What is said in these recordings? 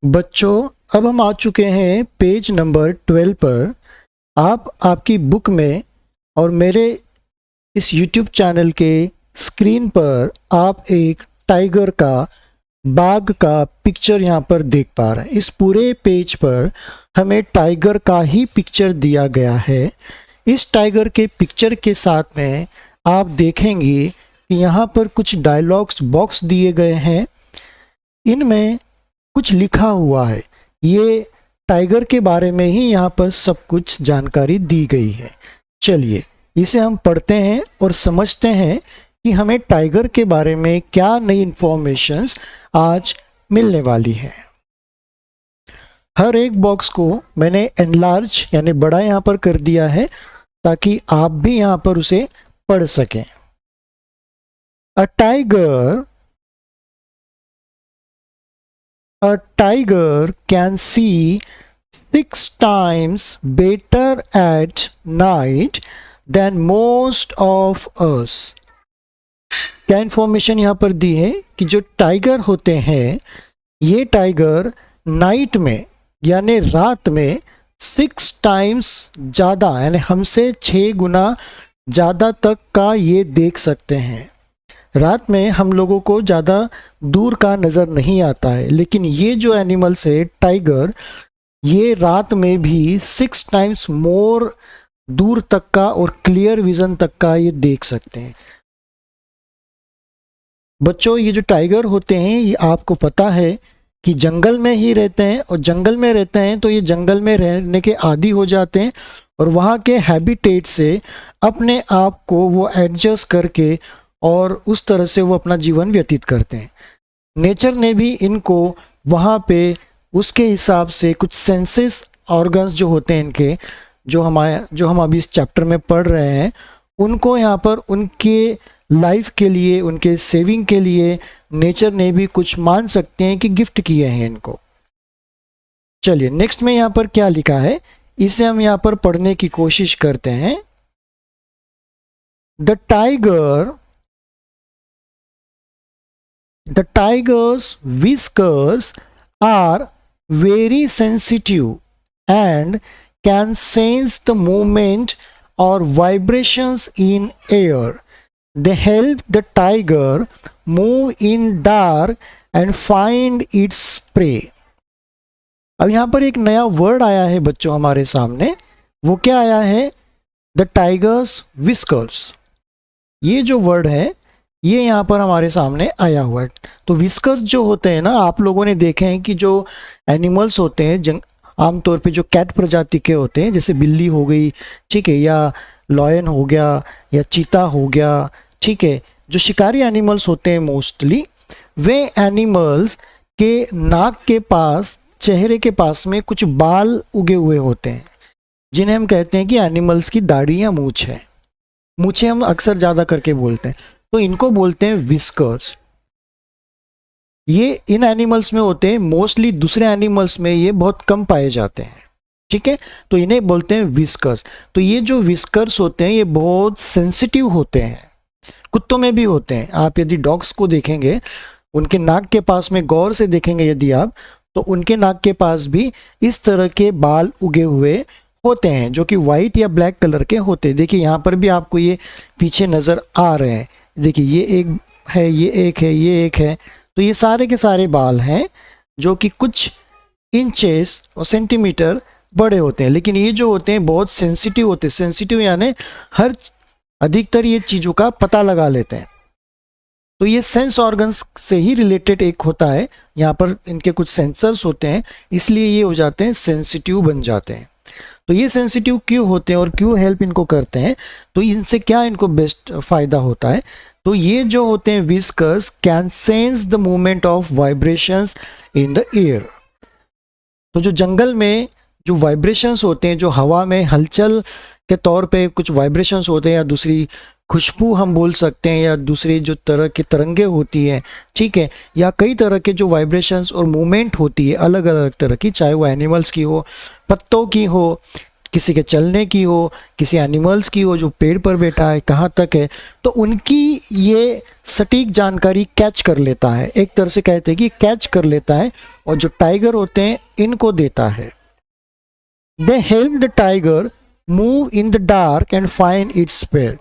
बच्चों, अब हम आ चुके हैं पेज नंबर 12 पर। आप आपकी बुक में और मेरे इस YouTube चैनल के स्क्रीन पर आप एक टाइगर का, बाघ का पिक्चर यहाँ पर देख पा रहे हैं। इस पूरे पेज पर हमें टाइगर का ही पिक्चर दिया गया है। इस टाइगर के पिक्चर के साथ में आप देखेंगे कि यहाँ पर कुछ डायलॉग्स बॉक्स दिए गए हैं। इनमें कुछ लिखा हुआ है। ये टाइगर के बारे में ही यहाँ पर सब कुछ जानकारी दी गई है। चलिए इसे हम पढ़ते हैं और समझते हैं कि हमें टाइगर के बारे में क्या नई इंफॉर्मेशंस आज मिलने वाली है। हर एक बॉक्स को मैंने एनलार्ज यानी बड़ा यहाँ पर कर दिया है ताकि आप भी यहाँ पर उसे पढ़ सकें। A tiger can see 6 times better at night than most of us. क्या इंफॉर्मेशन यहाँ पर दी है कि जो टाइगर होते हैं, ये टाइगर नाइट में यानी रात में 6 टाइम्स ज़्यादा यानी हमसे 6 गुना ज़्यादा तक का ये देख सकते हैं। रात में हम लोगों को ज़्यादा दूर का नज़र नहीं आता है, लेकिन ये जो एनिमल्स है टाइगर, ये रात में भी 6 टाइम्स मोर दूर तक का और क्लियर विजन तक का ये देख सकते हैं। बच्चों, ये जो टाइगर होते हैं ये आपको पता है कि जंगल में ही रहते हैं, और जंगल में रहते हैं तो ये जंगल में रहने के आदी हो जाते हैं और वहाँ के हैबिटेट से अपने आप को वो एडजस्ट करके और उस तरह से वो अपना जीवन व्यतीत करते हैं। नेचर ने भी इनको वहाँ पे उसके हिसाब से कुछ सेंसेस ऑर्गन्स जो होते हैं इनके, जो हम अभी इस चैप्टर में पढ़ रहे हैं, उनको यहाँ पर उनके लाइफ के लिए, उनके सेविंग के लिए नेचर ने भी कुछ मान सकते हैं कि गिफ्ट किए हैं इनको। चलिए नेक्स्ट में यहाँ पर क्या लिखा है इसे हम यहाँ पर पढ़ने की कोशिश करते हैं। The tiger's whiskers are very sensitive and can sense the movement or vibrations in air. They help the tiger move in dark and find its prey. अब यहाँ पर एक नया वर्ड आया है बच्चों हमारे सामने। वो क्या आया है? The tigers whiskers. ये जो वर्ड है ये यहाँ पर हमारे सामने आया हुआ है। तो विस्कर्स जो होते हैं ना, आप लोगों ने देखे हैं कि जो एनिमल्स होते हैं आमतौर पे जो कैट प्रजाति के होते हैं, जैसे बिल्ली हो गई, ठीक है, या लॉयन हो गया या चीता हो गया, ठीक है, जो शिकारी एनिमल्स होते हैं मोस्टली, वे एनिमल्स के नाक के पास, चेहरे के पास में कुछ बाल उगे हुए होते हैं जिन्हें हम कहते हैं कि एनिमल्स की दाढ़ी या मूछ है। मूछें हम अक्सर ज़्यादा करके बोलते हैं, तो इनको बोलते हैं विस्कर्स। ये इन एनिमल्स में होते हैं, मोस्टली दूसरे एनिमल्स में ये बहुत कम पाए जाते हैं, ठीक है, तो इन्हें बोलते हैं विस्कर्स। तो ये जो विस्कर्स होते हैं ये बहुत सेंसिटिव होते हैं, कुत्तों में भी होते हैं। आप यदि डॉग्स को देखेंगे, उनके नाक के पास में गौर से देखेंगे यदि आप, तो उनके नाक के पास भी इस तरह के बाल उगे हुए होते हैं जो कि वाइट या ब्लैक कलर के होते हैं। देखिए यहाँ पर भी आपको ये पीछे नज़र आ रहे हैं। देखिए ये एक है, ये एक है, ये एक है, तो ये सारे के सारे बाल हैं जो कि कुछ इंचेस और सेंटीमीटर बड़े होते हैं, लेकिन ये जो होते हैं बहुत सेंसिटिव होते हैं। सेंसिटिव यानी हर अधिकतर ये चीज़ों का पता लगा लेते हैं। तो ये सेंस ऑर्गन्स से ही रिलेटेड एक होता है। यहाँ पर इनके कुछ सेंसर्स होते हैं, इसलिए ये हो जाते हैं सेंसिटिव बन जाते हैं। तो ये सेंसिटिव क्यों होते हैं और क्यों हेल्प इनको करते हैं, तो इनसे क्या इनको बेस्ट फ़ायदा होता है? तो ये जो होते हैं whiskers can sense the movement of vibrations in the air. तो जो जंगल में जो वाइब्रेशंस होते हैं, जो हवा में हलचल के तौर पे कुछ वाइब्रेशंस होते हैं, या दूसरी खुशबू हम बोल सकते हैं, या दूसरी जो तरह की तरंगे होती हैं, ठीक है, या कई तरह के जो वाइब्रेशंस और मूवमेंट होती है अलग अलग तरह की, चाहे वो एनिमल्स की हो, पत्तों की हो, किसी के चलने की हो, किसी एनिमल्स की हो जो पेड़ पर बैठा है कहाँ तक है, तो उनकी ये सटीक जानकारी कैच कर लेता है। एक तरह से कहते हैं कि कैच कर लेता है और जो टाइगर होते हैं इनको देता है। They help the tiger move in the dark and find its prey.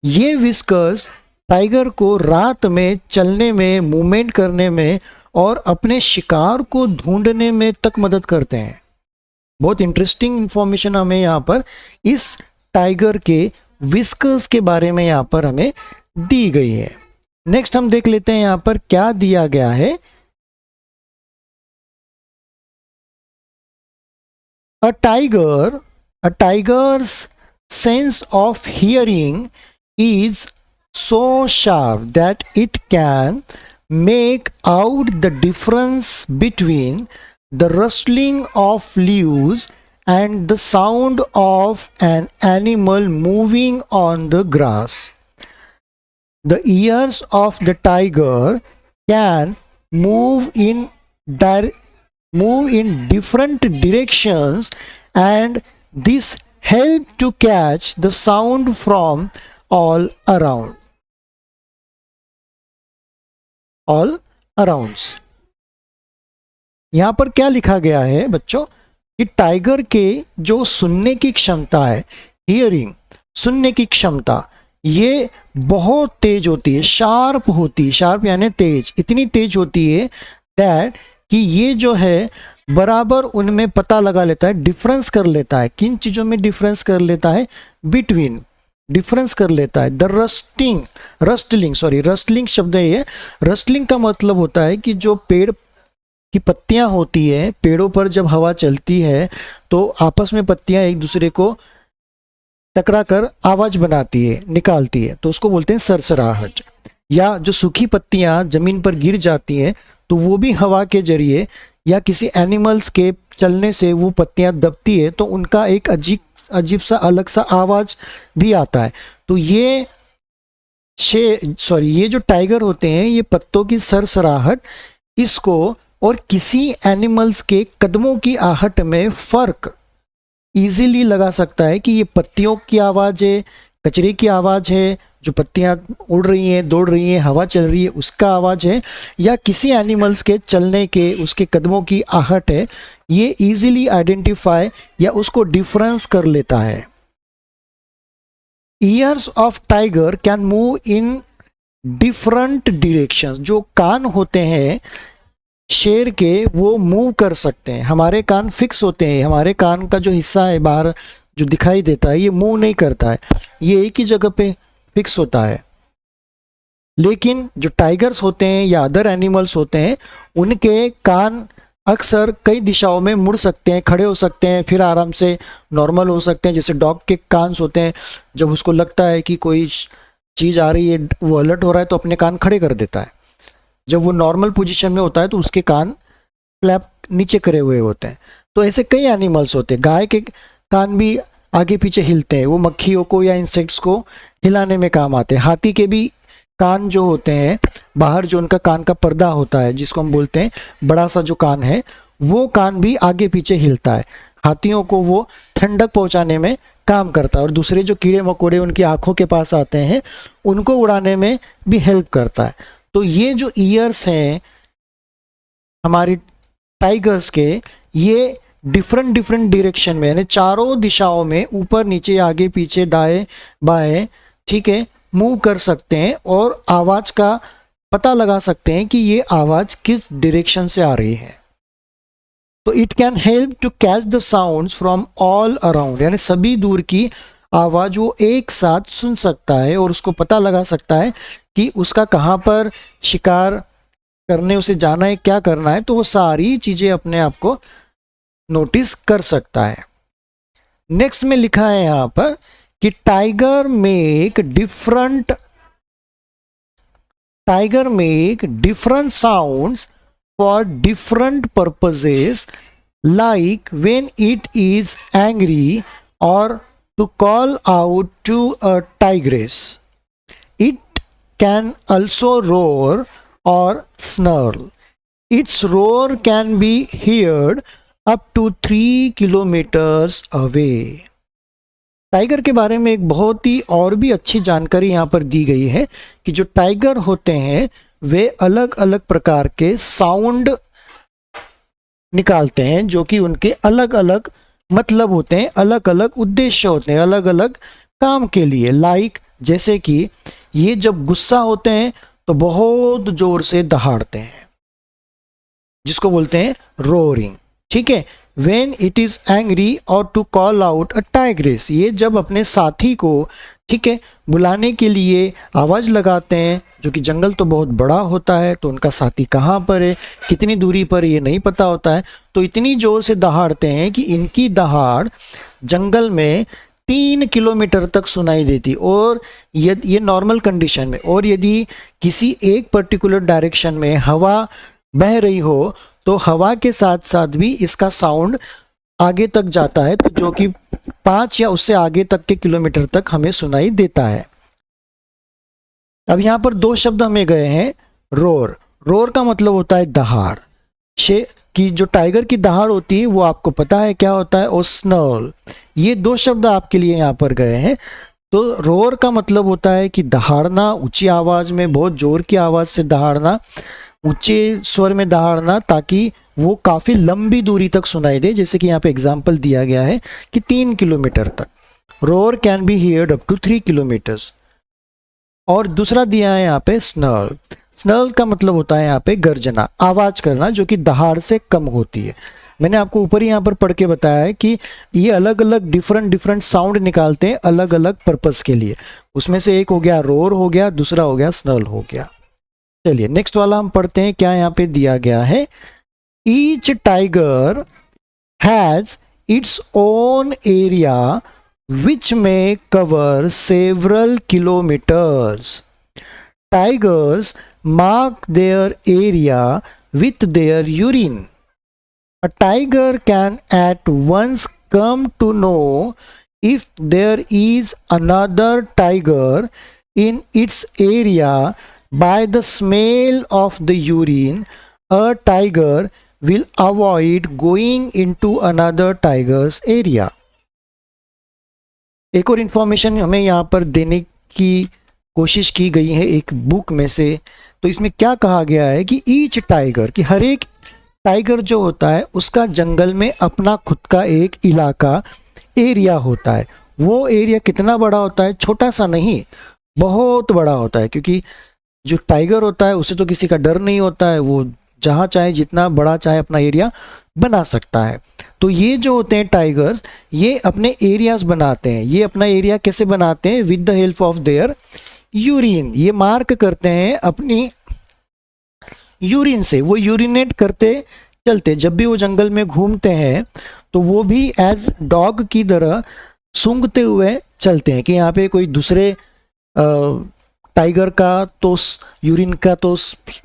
ये विस्कर्स टाइगर को रात में चलने में, मूवमेंट करने में और अपने शिकार को ढूंढने में तक मदद करते हैं। बहुत इंटरेस्टिंग इंफॉर्मेशन हमें यहाँ पर इस टाइगर के विस्कर्स के बारे में यहाँ पर हमें दी गई है। नेक्स्ट हम देख लेते हैं यहाँ पर क्या दिया गया है। A tiger's sense of hearing is so sharp that it can make out the difference between the rustling of leaves and the sound of an animal moving on the grass. The ears of the tiger can move in different directions, and this help to catch the sound from all around. All arounds. यहां पर क्या लिखा गया है बच्चों कि tiger के जो सुनने की क्षमता है, हियरिंग, सुनने की क्षमता, ये बहुत तेज होती है, शार्प होती है। शार्प यानी तेज, इतनी तेज होती है दैट कि ये जो है बराबर उनमें पता लगा लेता है, डिफरेंस कर लेता है। किन चीज़ों में डिफरेंस कर लेता है? बिटवीन, डिफरेंस कर लेता है। द रस्टलिंग शब्द है ये। रस्टलिंग का मतलब होता है कि जो पेड़ की पत्तियां होती है, पेड़ों पर जब हवा चलती है तो आपस में पत्तियां एक दूसरे को टकरा कर आवाज बनाती है, निकालती है, तो उसको बोलते हैं सरसराहट। या जो सूखी पत्तियां जमीन पर गिर जाती हैं तो वो भी हवा के जरिए या किसी एनिमल्स के चलने से वो पत्तियां दबती है तो उनका एक अजीब सा अलग सा आवाज भी आता है। तो ये ये जो टाइगर होते हैं ये पत्तों की सरसराहट, इसको और किसी एनिमल्स के कदमों की आहट में फर्क इजीली लगा सकता है कि ये पत्तियों की आवाज है, कचरे की आवाज है, जो पत्तियां उड़ रही हैं, दौड़ रही हैं, हवा चल रही है उसका आवाज है, या किसी एनिमल्स के चलने के, उसके कदमों की आहट है। ये इजीली आइडेंटिफाई या उसको डिफरेंस कर लेता है। Years of tiger can move in different directions. जो कान होते हैं शेर के वो मूव कर सकते हैं। हमारे कान फिक्स होते हैं, हमारे कान का जो हिस्सा है बाहर जो दिखाई देता है ये मूव नहीं करता है, ये एक ही जगह पे फिक्स होता है। लेकिन जो टाइगर्स होते हैं या अदर एनिमल्स होते हैं उनके कान अक्सर कई दिशाओं में मुड़ सकते हैं, खड़े हो सकते हैं, फिर आराम से नॉर्मल हो सकते हैं। जैसे डॉग के कान होते हैं, जब उसको लगता है कि कोई चीज़ आ रही है, वो अलर्ट हो रहा है तो अपने कान खड़े कर देता है। जब वो नॉर्मल पोजीशन में होता है तो उसके कान फ्लैप नीचे करे हुए होते हैं। तो ऐसे कई एनिमल्स होते हैं। गाय के कान भी आगे पीछे हिलते हैं, वो मक्खियों को या इंसेक्ट्स को हिलाने में काम आते हैं। हाथी के भी कान जो होते हैं, बाहर जो उनका कान का पर्दा होता है जिसको हम बोलते हैं बड़ा सा जो कान है, वो कान भी आगे पीछे हिलता है। हाथियों को वो ठंडक पहुंचाने में काम करता है और दूसरे जो कीड़े मकोड़े उनकी आंखों के पास आते हैं उनको उड़ाने में भी हेल्प करता है। तो ये जो ईयर्स हैं हमारी टाइगर्स के, ये डिफरेंट डायरेक्शन में यानी चारों दिशाओं में, ऊपर नीचे आगे पीछे दाएं बाएं, ठीक है, मूव कर सकते हैं और आवाज का पता लगा सकते हैं कि ये आवाज किस डायरेक्शन से आ रही है। तो it can help to catch the sounds from all around, यानी सभी दूर की आवाज वो एक साथ सुन सकता है और उसको पता लगा सकता है कि उसका कहाँ पर शिकार करने उसे जाना है, क्या करना है। तो वो सारी चीजें अपने आप को नोटिस कर सकता है। नेक्स्ट में लिखा है यहां पर कि tiger make different sounds for different purposes, like when it is angry और to call out to a tigress. It can also roar or snarl. Its roar can be heard up to 3 kilometers away. Tiger के बारे में एक बहुत ही और भी अच्छी जानकारी यहाँ पर दी गई है कि जो टाइगर होते हैं वे अलग अलग प्रकार के साउंड निकालते हैं, जो कि उनके अलग अलग मतलब होते हैं, अलग अलग उद्देश्य होते हैं, अलग अलग काम के लिए। लाइक जैसे कि ये जब गुस्सा होते हैं तो बहुत जोर से दहाड़ते हैं, जिसको बोलते हैं रोरिंग। ठीक है। वेन इट इज एंग्री और to call out a tigress, ये जब अपने साथी को, ठीक है, बुलाने के लिए आवाज लगाते हैं, जो कि जंगल तो बहुत बड़ा होता है तो उनका साथी कहाँ पर है, कितनी दूरी पर ये नहीं पता होता है, तो इतनी जोर से दहाड़ते हैं कि इनकी दहाड़ जंगल में 3 किलोमीटर तक सुनाई देती। और ये नॉर्मल कंडीशन में, और यदि किसी एक पर्टिकुलर डायरेक्शन में हवा बह रही हो तो हवा के साथ साथ भी इसका साउंड आगे तक जाता है, तो जो कि 5 या उससे आगे तक के किलोमीटर तक हमें सुनाई देता है। अब यहाँ पर 2 शब्द हमें गए हैं। रोर, रोर का मतलब होता है दहाड़। कि जो टाइगर की दहाड़ होती है वो आपको पता है क्या होता है, और स्नर्ल, ये 2 शब्द आपके लिए यहाँ पर गए हैं। तो रोर का मतलब होता है कि दहाड़ना, ऊंची आवाज में, बहुत जोर की आवाज से दहाड़ना, ऊंचे स्वर में दहाड़ना, ताकि वो काफी लंबी दूरी तक सुनाई दे। जैसे कि यहाँ पे एग्जाम्पल दिया गया है कि 3 किलोमीटर तक। Roar can be heard up to 3 kilometres. और दूसरा दिया है यहाँ पे स्नर्ल। स्नर्ल का मतलब होता है यहाँ पे गर्जना, आवाज करना, जो कि दहाड़ से कम होती है। मैंने आपको ऊपर ही यहाँ पर पढ़ के बताया है कि ये अलग अलग डिफरेंट साउंड निकालते हैं अलग अलग पर्पस के लिए। उसमें से एक हो गया रोर हो गया, दूसरा हो गया स्नर्ल हो गया। चलिए नेक्स्ट वाला हम पढ़ते हैं। क्या यहाँ पे दिया गया है, each tiger has its own area which में cover several kilometres. Tigers mark their area with their urine. A tiger can at once come to know if there is another tiger in its area by the smell of the urine. A tiger will avoid going into another tiger's area. एक और information हमें यहाँ पर देने की कोशिश की गई है एक बुक में से। तो इसमें क्या कहा गया है कि ईच टाइगर, कि हर एक टाइगर जो होता है उसका जंगल में अपना खुद का एक इलाका, एरिया होता है। वो एरिया कितना बड़ा होता है, छोटा सा नहीं, बहुत बड़ा होता है, क्योंकि जो टाइगर होता है उसे तो किसी का डर नहीं होता है, वो जहाँ चाहे जितना बड़ा चाहे अपना एरिया बना सकता है। तो ये जो होते हैं टाइगर्स, ये अपने एरियाज बनाते हैं। ये अपना एरिया कैसे बनाते हैं, with the help of their urine. ये मार्क करते हैं अपनी यूरिन से, वो यूरिनेट करते चलते। जब भी वो जंगल में घूमते हैं तो वो भी एज डॉग की तरह सूंघते हुए चलते हैं कि यहाँ पे कोई दूसरे टाइगर का तो यूरिन का तो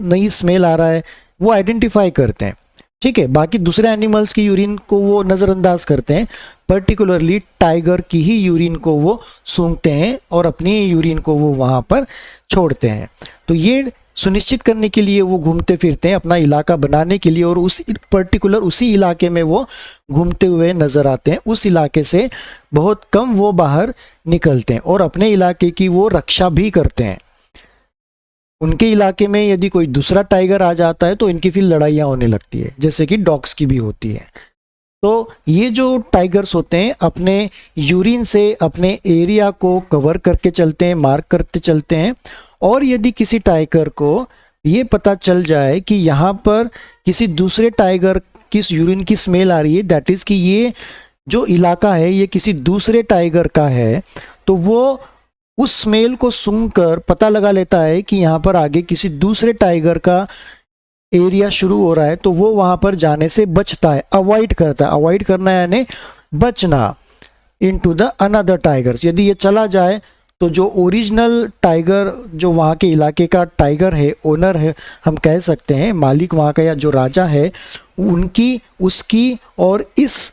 नहीं स्मेल आ रहा है, वो आइडेंटिफाई करते हैं। ठीक है, बाकी दूसरे एनिमल्स की यूरिन को वो नज़रअंदाज करते हैं, पर्टिकुलरली टाइगर की ही यूरिन को वो सूंघते हैं और अपनी यूरिन को वो वहाँ पर छोड़ते हैं। तो ये सुनिश्चित करने के लिए वो घूमते फिरते हैं, अपना इलाका बनाने के लिए, और उस पर्टिकुलर उसी इलाके में वो घूमते हुए नज़र आते हैं। उस इलाके से बहुत कम वो बाहर निकलते हैं और अपने इलाके की वो रक्षा भी करते हैं। उनके इलाके में यदि कोई दूसरा टाइगर आ जाता है तो इनकी फिर लड़ाइयाँ होने लगती है, जैसे कि डॉग्स की भी होती है। तो ये जो टाइगर्स होते हैं अपने यूरिन से अपने एरिया को कवर करके चलते हैं, मार्क करते चलते हैं। और यदि किसी टाइगर को ये पता चल जाए कि यहाँ पर किसी दूसरे टाइगर की यूरिन की स्मेल आ रही है, दैट इज़ कि ये जो इलाका है ये किसी दूसरे टाइगर का है, तो वो उस स्मेल को सूंघकर पता लगा लेता है कि यहाँ पर आगे किसी दूसरे टाइगर का एरिया शुरू हो रहा है, तो वो वहाँ पर जाने से बचता है, अवॉइड करता है। अवॉइड करना यानी बचना, इनटू द अनदर टाइगर्स। यदि ये चला जाए तो जो ओरिजिनल टाइगर, जो वहाँ के इलाके का टाइगर है, ओनर है, हम कह सकते हैं मालिक वहाँ का या जो राजा है, उनकी, उसकी और इस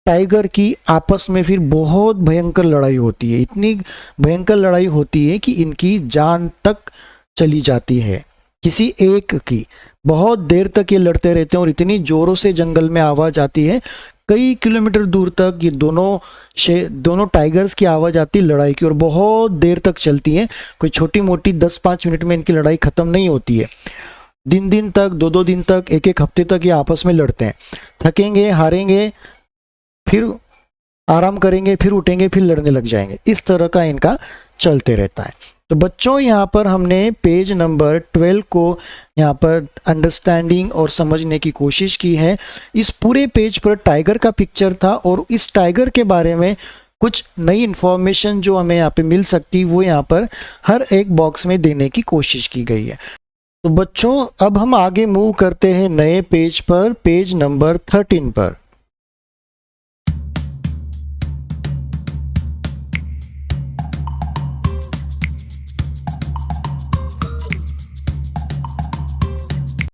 टाइगर की आपस में फिर बहुत भयंकर लड़ाई होती है। इतनी भयंकर लड़ाई होती है कि इनकी जान तक चली जाती है किसी एक की। बहुत देर तक ये लड़ते रहते हैं और इतनी जोरों से जंगल में आवाज आती है कई किलोमीटर दूर तक ये दोनों टाइगर्स की आवाज़ आती है लड़ाई की, और बहुत देर तक चलती है। कोई छोटी मोटी 10-5 मिनट में इनकी लड़ाई ख़त्म नहीं होती है। दिन दिन तक, 2-2 दिन तक, एक हफ्ते तक ये आपस में लड़ते हैं। थकेंगे, हारेंगे, फिर आराम करेंगे, फिर उठेंगे, फिर लड़ने लग जाएंगे। इस तरह का इनका चलते रहता है। तो बच्चों, यहाँ पर हमने पेज नंबर 12 को यहाँ पर अंडरस्टैंडिंग और समझने की कोशिश की है। इस पूरे पेज पर टाइगर का पिक्चर था, और इस टाइगर के बारे में कुछ नई इन्फॉर्मेशन जो हमें यहाँ पे मिल सकती, वो यहाँ पर हर एक बॉक्स में देने की कोशिश की गई है। तो बच्चों, अब हम आगे मूव करते हैं नए पेज पर, पेज नंबर 13 पर।